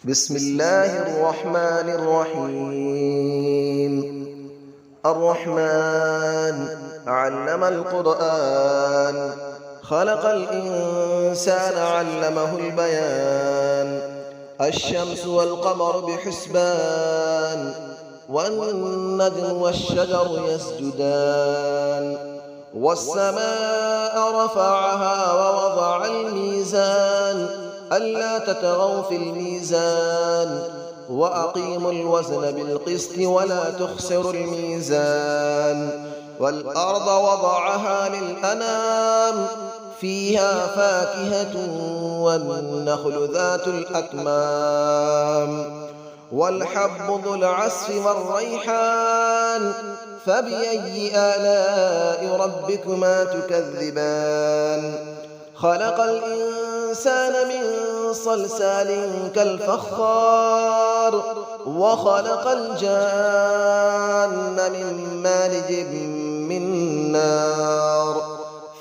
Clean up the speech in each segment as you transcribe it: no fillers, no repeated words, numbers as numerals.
بسم الله الرحمن الرحيم. الرحمن علم القرآن، خلق الإنسان علمه البيان. الشمس والقمر بحسبان، والنجم والشجر يسجدان. والسماء رفعها ووضع الميزان، ألا تطغوا في الميزان، وأقيموا الوزن بالقسط ولا تخسروا الميزان. والأرض وضعها للأنام، فيها فاكهة والنخل ذات الأكمام، والحب ذو العصف والريحان. فبأي آلاء ربكما تكذبان؟ خلق الإنسان من صلصال كالفخار، وخلق الجان من مارج من نار.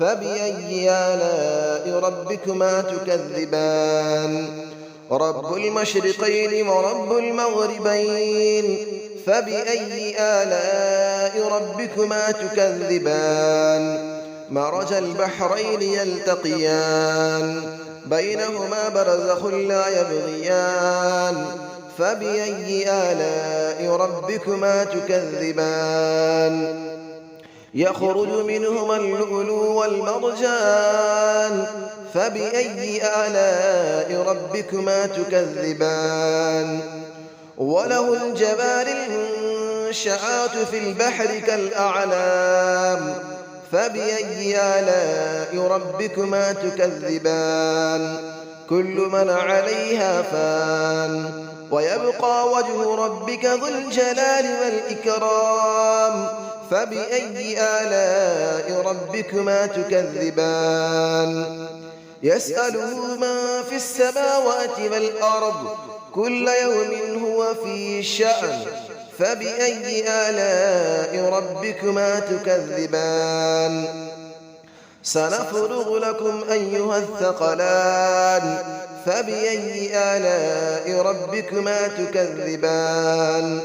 فبأي آلاء ربكما تكذبان؟ رب المشرقين ورب المغربين. فبأي آلاء ربكما تكذبان؟ مرج البحرين يلتقيان، بينهما برزخ لا يبغيان. فبأي آلاء ربكما تكذبان؟ يخرج منهما اللؤلؤ والمرجان. فبأي آلاء ربكما تكذبان؟ وله الجوار المنشآت في البحر كالأعلام. فبأي آلاء ربكما تكذبان؟ كل من عليها فان، ويبقى وجه ربك ذو الجلال والإكرام. فبأي آلاء ربكما تكذبان؟ يسأله من في السماوات والأرض، كل يوم هو في شأن. فبأي آلاء ربكما تكذبان؟ سنفرغ لكم أيها الثقلان. فبأي آلاء ربكما تكذبان؟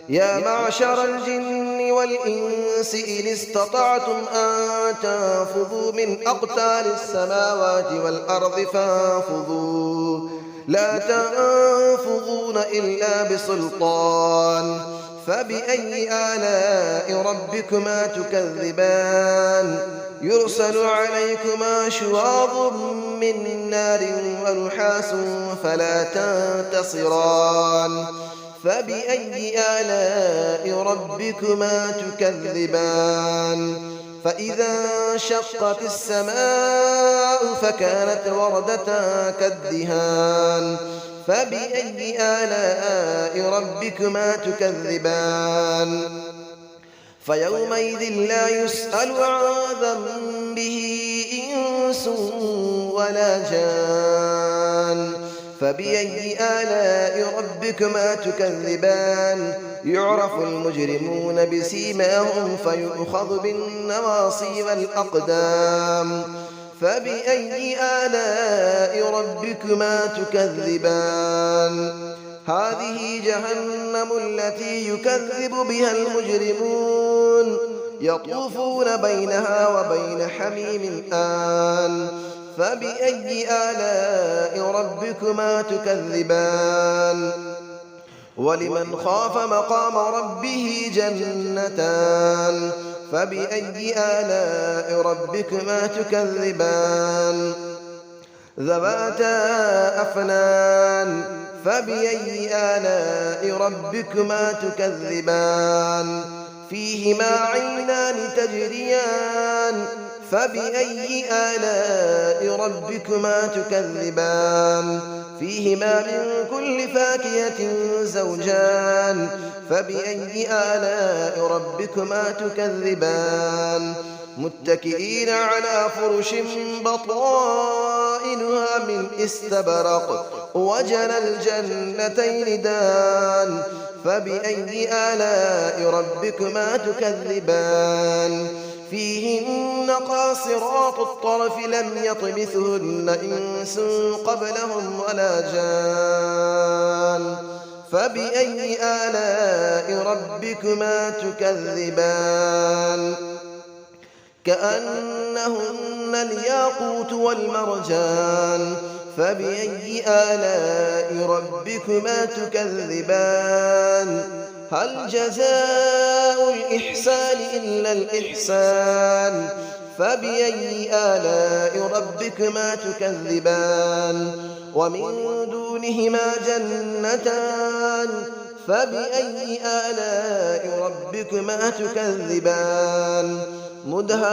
يا معشر الجن والإنس إن استطعتم أن تنفذوا من أقطار السماوات والأرض فانفذوا، لا تنفذون إلا بسلطان. فبأي آلاء ربكما تكذبان؟ يرسل عليكما شواظ من نار ونحاس فلا تنتصران. فبأي آلاء ربكما تكذبان؟ فإذا انشقت السماء فكانت وردة كالدهان. فبأي آلاء ربكما تكذبان؟ فيومئذ لا يسأل عن ذنبه إنس ولا جان. فبأي آلاء ربكما تكذبان؟ يعرف المجرمون بسيماهم فيؤخذ بالنواصي والأقدام. فبأي آلاء ربكما تكذبان؟ هذه جهنم التي يكذب بها المجرمون، يطوفون بينها وبين حميم آن. فبأي آلاء ربكما تكذبان؟ ولمن خاف مقام ربه جنتان. فبأي آلاء ربكما تكذبان؟ ذواتا أفنان. فبأي آلاء ربكما تكذبان؟ فيهما عينان تجريان. فبأي آلاء ربكما تكذبان؟ فيهما من كل فاكهة زوجان. فبأي آلاء ربكما تكذبان؟ متكئين على فرش بطائنها من استبرق، وجنى الجنتين دان. فبأي آلاء ربكما تكذبان؟ فيهن قاصرات الطرف لم يطمثهن إنس قبلهم ولا جان. فبأي آلاء ربكما تكذبان كأنهن الياقوت والمرجان فبأي آلاء ربكما تكذبان هل جزاء الإحسان إلا الإحسان فبأي آلاء ربكما تكذبان ومن دونهما جنتان فبأي آلاء ربكما تكذبان مدهامتان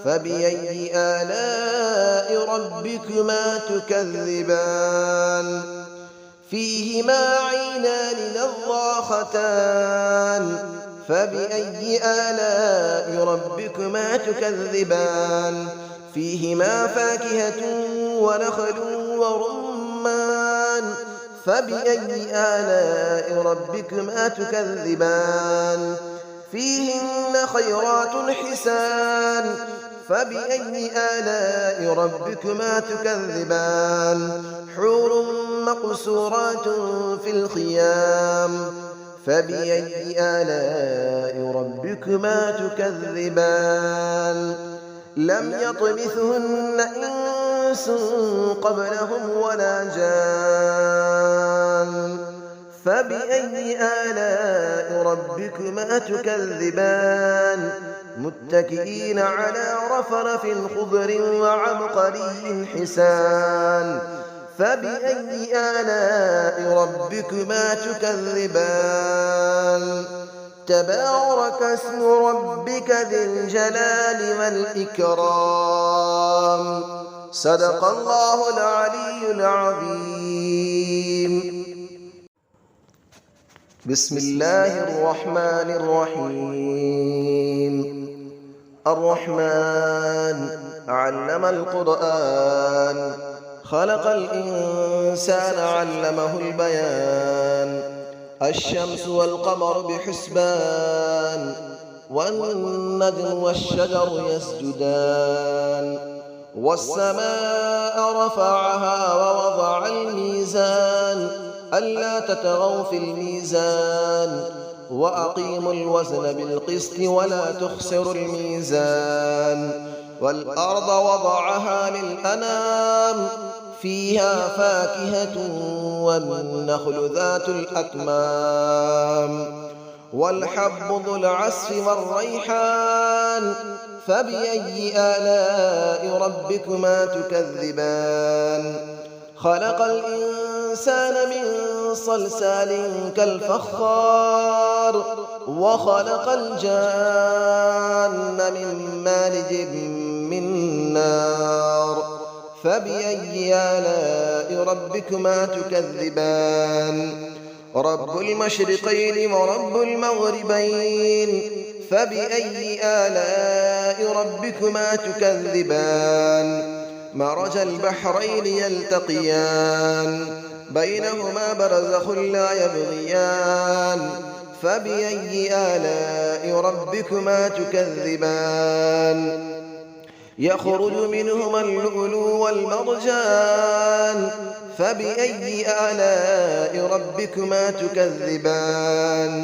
فبأي آلاء ربكما تكذبان فيهما عينان نضاختان فبأي آلاء ربكما تكذبان فيهما فاكهة ونخل ورمان فبأي آلاء ربكما تكذبان فيهن خيرات حسان فبأي آلاء ربكما تكذبان حور مقصورات في الخيام فبأي آلاء ربكما تكذبان لم يطمثهن إنس قبلهم ولا جان فبأي آلاء ربكما تكذبان متكئين على رفرف خضر وعبقري حسان فبأي آلاء ربكما تكذبان تبارك اسم ربك ذي الجلال والإكرام صدق الله العلي العظيم بسم الله الرحمن الرحيم الرحمن علم القرآن خلق الإنسان علمه البيان الشمس والقمر بحسبان والنجم والشجر يسجدان والسماء رفعها ووضع الميزان ألا تطغوا في الميزان وأقيموا الوزن بالقسط ولا تخسروا الميزان والأرض وضعها للأنام فيها فاكهة والنخل ذات الأكمام والحب ذو العصف والريحان فبأي آلاء ربكما تكذبان خلق الإنسان من صلصال كالفخار وخلق الجان من مارج من نار فبأي آلاء ربكما تكذبان رب المشرقين ورب المغربين فبأي آلاء ربكما تكذبان مرج البحرين يلتقيان بينهما برزخ لا يبغيان فبأي آلاء ربكما تكذبان يخرج منهما اللؤلؤ والمرجان فبأي آلاء ربكما تكذبان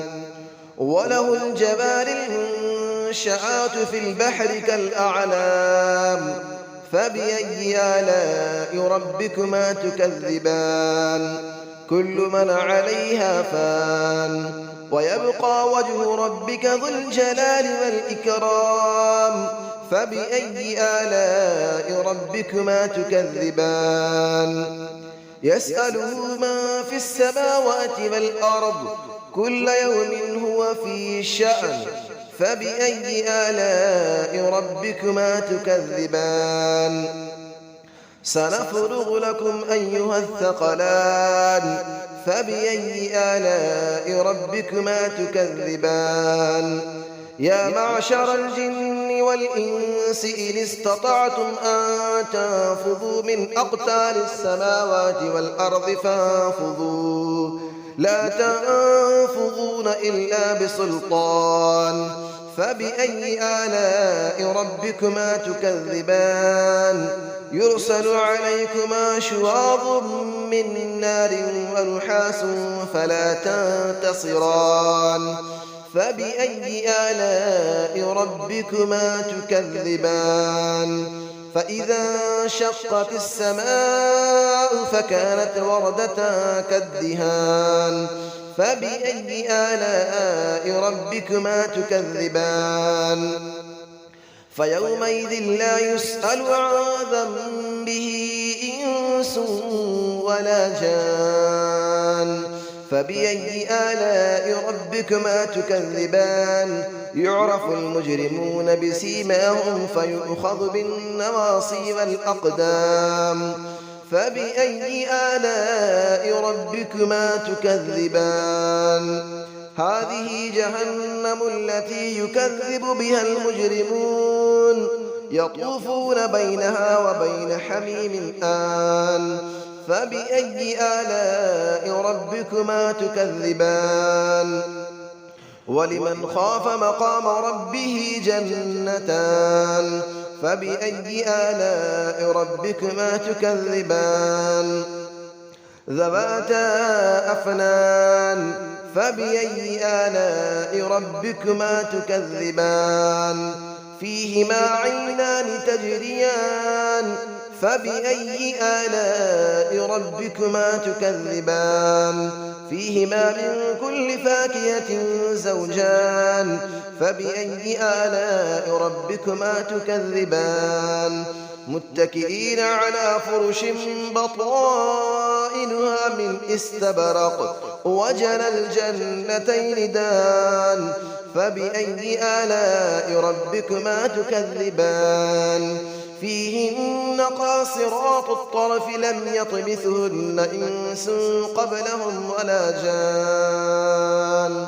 وله الجبال المنشآت في البحر كالأعلام فبأي آلاء ربكما تكذبان كل من عليها فان ويبقى وجه ربك ذو الجلال والإكرام فبأي آلاء ربكما تكذبان يسأله من في السماوات والأرض كل يوم هو في شأن فبأي آلاء ربكما تكذبان سنفرغ لكم أيها الثقلان فبأي آلاء ربكما تكذبان يا معشر الجن والإنس إن استطعتم أن تنفذوا من أقطار السماوات والأرض فانفذوا لا تنفذون إلا بسلطان فبأي آلاء ربكما تكذبان يرسل عليكما شواظ من نار ونحاس فلا تنتصران فبأي آلاء ربكما تكذبان فإذا انشقت السماء فكانت وردة كالدهان فبأي آلاء ربكما تكذبان فيومئذ لا يسأل عن ذنبه إنس ولا جان فبأي آلاء ربكما تكذبان يعرف المجرمون بسيماهم فيؤخذ بالنواصي والأقدام فبأي آلاء ربكما تكذبان هذه جهنم التي يكذب بها المجرمون يطوفون بينها وبين حميم آن فبأي آلاء ربكما تكذبان ولمن خاف مقام ربه جنتان فبأي آلاء ربكما تكذبان ذواتا أفنان فبأي آلاء ربكما تكذبان فيهما عينان تجريان فبأي آلاء ربكما تكذبان فيهما من كل فاكهة زوجان فبأي آلاء ربكما تكذبان متكئين على فرش بطائنها من استبرق وجنى الجنتين دان فبأي آلاء ربكما تكذبان فيهن قاصرات الطرف لم يطمثهن إنس قبلهم ولا جان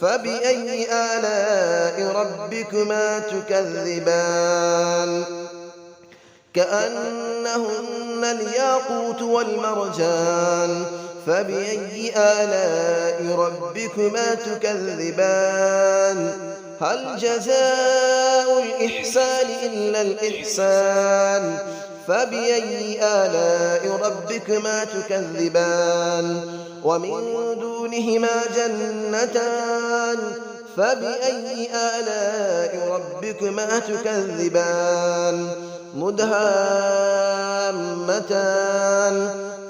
فبأي آلاء ربكما تكذبان كأنهن الياقوت والمرجان فبأي آلاء ربكما تكذبان هل جزاء الإحسان إلا الإحسان فبأي آلاء ربكما تكذبان ومن دونهما جنتان فبأي آلاء ربكما تكذبان مدهامتان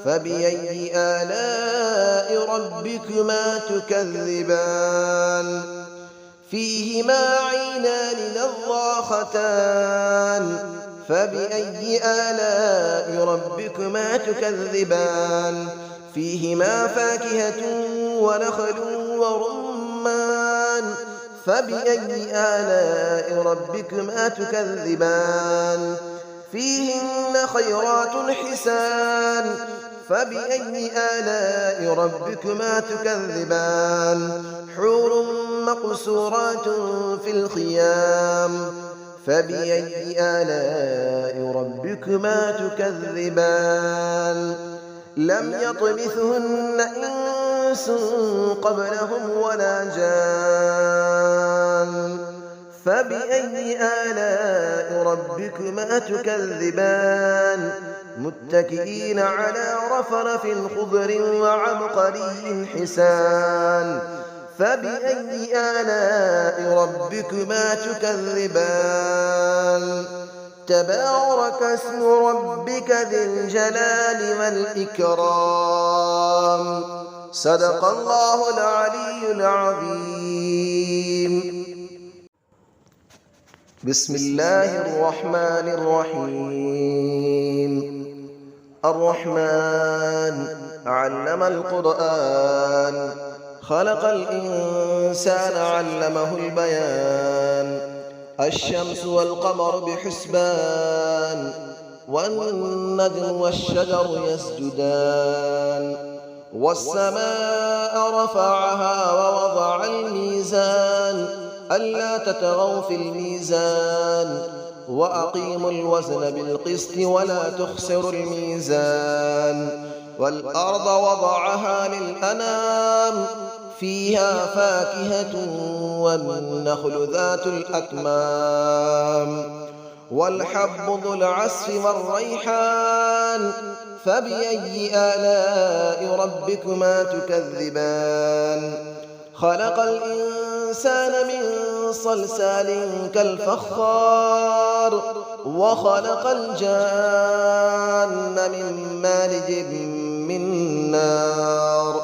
فبأي آلاء ربكما تكذبان فيهما عينان نضاختان فبأي آلاء ربكما تكذبان فيهما فاكهة ونخل ورمان فبأي آلاء ربكما تكذبان فيهن خيرات حسان فبأي آلاء ربكما تكذبان حور مقصورات في الخيام فبأي آلاء ربكما تكذبان لم يطمثهن إنس قبلهم ولا جان فبأي آلاء ربكما تكذبان متكئين على رفرف خضر وعبقري حسان فبأي آلاء ربكما تكذبان تبارك اسم ربك ذي الجلال والإكرام صدق الله العلي العظيم بسم الله الرحمن الرحيم الرحمن علم القرآن خلق الإنسان علمه البيان الشمس والقمر بحسبان والنجم والشجر يسجدان والسماء رفعها ووضع الميزان ألا تطغوا في الميزان وأقيموا الوزن بالقسط ولا تخسروا الميزان والأرض وضعها للأنام فيها فاكهة والنخل ذات الأكمام والحب ذو العصف والريحان فبأي آلاء ربكما تكذبان خلق الإنسان من صلصال كالفخار وخلق الجان من مارج من نار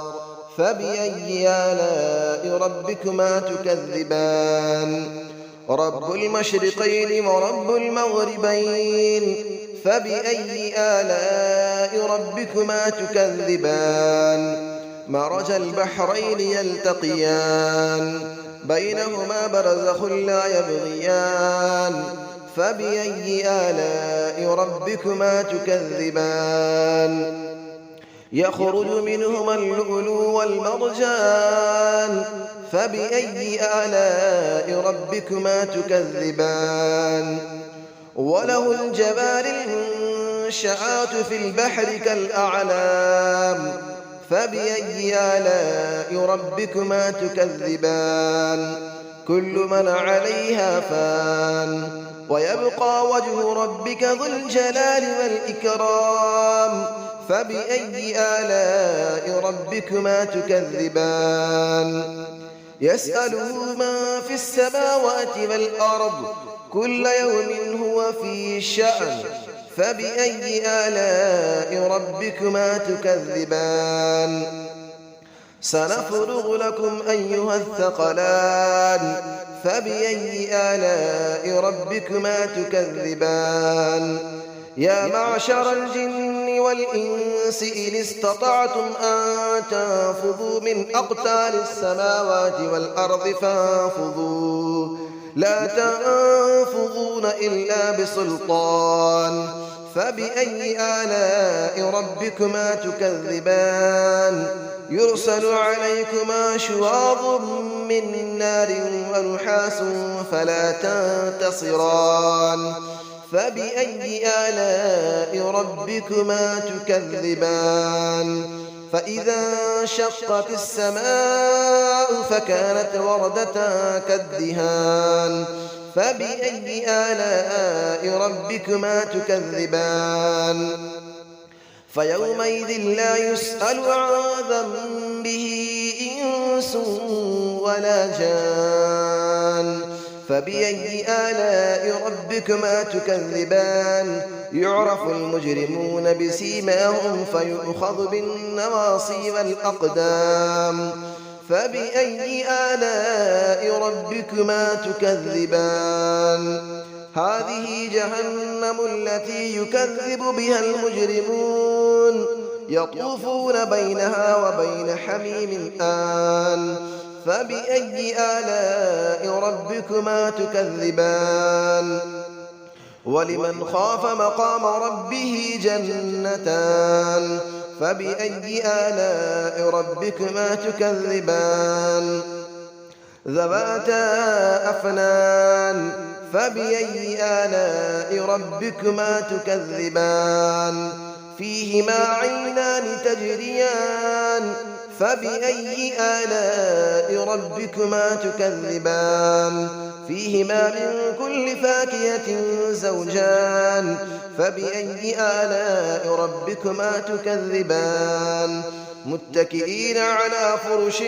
فبأي آلاء ربكما تكذبان رب المشرقين ورب المغربين فبأي آلاء ربكما تكذبان مرج البحرين يلتقيان بينهما برزخ لا يبغيان فبأي آلاء ربكما تكذبان يخرج منهما اللؤلؤ والمرجان فبأي آلاء ربكما تكذبان وله الجبال المنشآت في البحر كالأعلام فبأي آلاء ربكما تكذبان كل من عليها فان ويبقى وجه ربك ذو الجلال والإكرام فبأي آلاء ربكما تكذبان يسأله من في السماوات والأرض كل يوم هو في شأن فبأي آلاء ربكما تكذبان سنفرغ لكم أيها الثقلان فبأي آلاء ربكما تكذبان يا معشر الجن والإنس إن استطعتم أن تنفذوا من أقطار السماوات والأرض فانفذوا لا تنفذون إلا بسلطان فبأي آلاء ربكما تكذبان يرسل عليكما شواظ من نار ونحاس فلا تنتصران فبأي آلاء ربكما تكذبان فإذا انشقت السماء فكانت وردة كالدهان فبأي آلاء ربكما تكذبان فيومئذ لا يسأل عن ذنبه إنس ولا جان فبأي آلاء ربكما تكذبان يعرف المجرمون بسيماهم فيؤخذ بالنواصي والأقدام فبأي آلاء ربكما تكذبان هذه جهنم التي يكذب بها المجرمون يطوفون بينها وبين حميم آن فبأي آلاء ربكما تكذبان ولمن خاف مقام ربه جنتان فبأي آلاء ربكما تكذبان ذواتا أفنان فبأي آلاء ربكما تكذبان فيهما عينان تجريان فبأي آلاء ربكما تكذبان فيهما من كل فاكهة زوجان فبأي آلاء ربكما تكذبان متكئين على فرش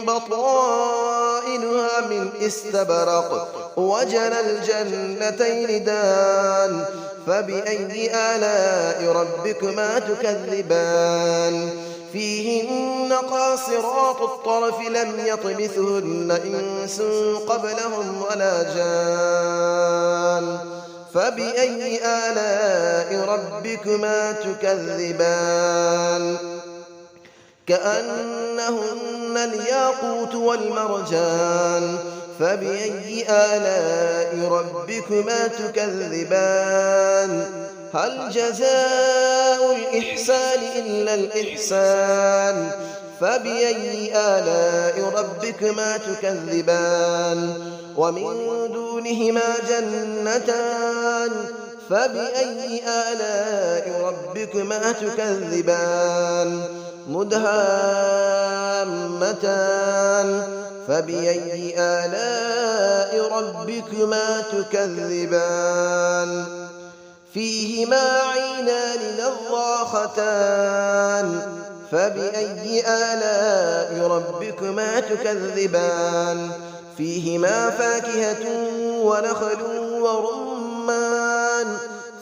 بطائنها من استبرق وجنى الجنتين دان فبأي آلاء ربكما تكذبان فيهن قاصرات الطرف لم يطمثهن إنس قبلهم ولا جان فبأي آلاء ربكما تكذبان كأنهن الياقوت والمرجان فبأي آلاء ربكما تكذبان هل جزاء الإحسان إلا الإحسان فبأي آلاء ربكما تكذبان ومن دونهما جنتان فبأي آلاء ربكما تكذبان مدهامتان فبأي آلاء ربكما تكذبان فيهما عينان نضاختان فبأي آلاء ربكما تكذبان فيهما فاكهة ونخل ورمان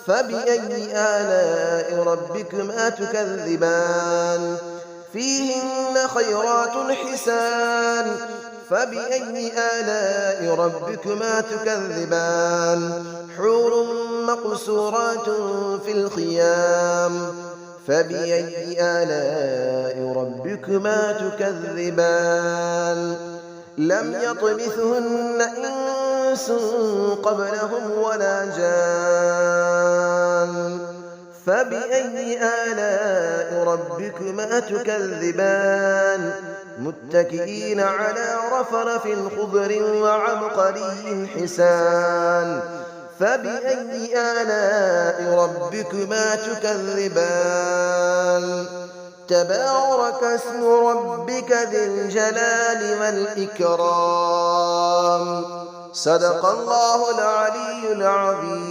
فبأي آلاء ربكما تكذبان فيهن خيرات حسان فبأي آلاء ربكما تكذبان حور مقصورات في الخيام فبأي آلاء ربكما تكذبان لم يطمثهن إنس قبلهم ولا جان فبأي آلاء ربكما تكذبان متكئين على رفرف خضر وعبقري حسان فبأي آلاء ربكما تكذبان تبارك اسم ربك ذي الجلال والإكرام صدق الله العلي العظيم.